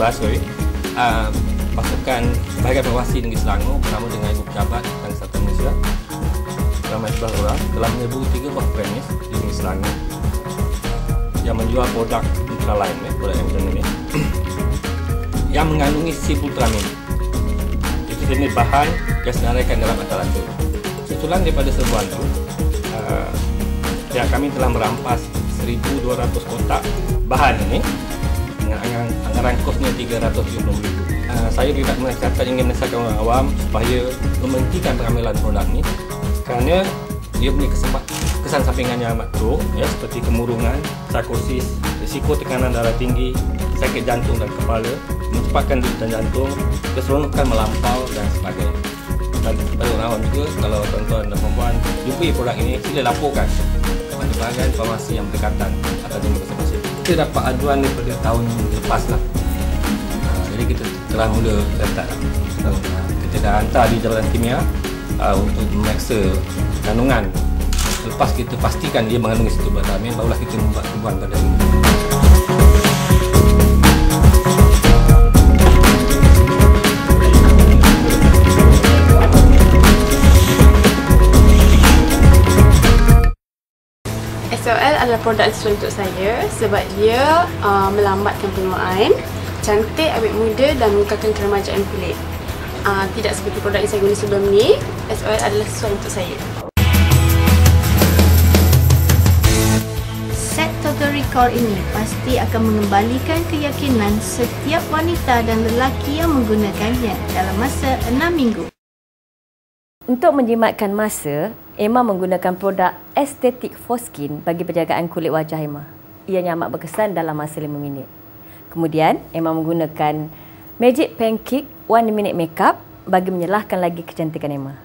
pasukan Bahagian Penguasai Negeri Selangor bersama dengan Ibu Pejabat dan Kesatuan Malaysia ramai 11 orang telah menyebut 3 buah premis di Negeri Selangor yang menjual produk ultralight, produk yang macam ini yang mengandungi sibutramine. Itu jenis bahan yang senaraikan dalam antaratur. Susulan daripada serbuan itu, pihak kami telah merampas 1,200 kotak bahan ini dengan anggaran kosnya RM370,000. Saya tidak menasihatkan ingin menasihatkan orang awam supaya menghentikan pengambilan produk ini kerana dia punya kesan sampingan yang amat teruk, seperti kemurungan, psikosis, risiko tekanan darah tinggi, sakit jantung dan kepala, menyebabkan degutan jantung, keseronokan melampau dan sebagainya. Dan kepada orang awam juga, kalau tuan-tuan dan puan-puan jumpai produk ini, sila laporkan kepada bahagian farmasi yang berdekatan atau di masing-masing. Kita dapat aduan daripada tahun lepas lah. Jadi kita telah mula letak. Kita dah hantar di Jabatan Kimia untuk memeriksa kandungan. Lepas kita pastikan dia mengandungi sibutramine, barulah kita membuat tubuhan pada ini. SOL adalah produk insulin untuk saya sebab dia melambatkan penuaan, cantik, awet muda dan mengekalkan keremajaan kulit. Tidak seperti produk yang saya guna sebelum ni, SOL adalah sesuai untuk saya. Set Total Recall ini pasti akan mengembalikan keyakinan setiap wanita dan lelaki yang menggunakannya dalam masa 6 minggu. Untuk menjimatkan masa, Emma menggunakan produk Aesthetic Foreskin bagi penjagaan kulit wajah Emma. Ianya amat berkesan dalam masa 5 minit. Kemudian, Emma menggunakan Magic Pancake 1 Minute Makeup bagi menyelahkan lagi kecantikan Emma.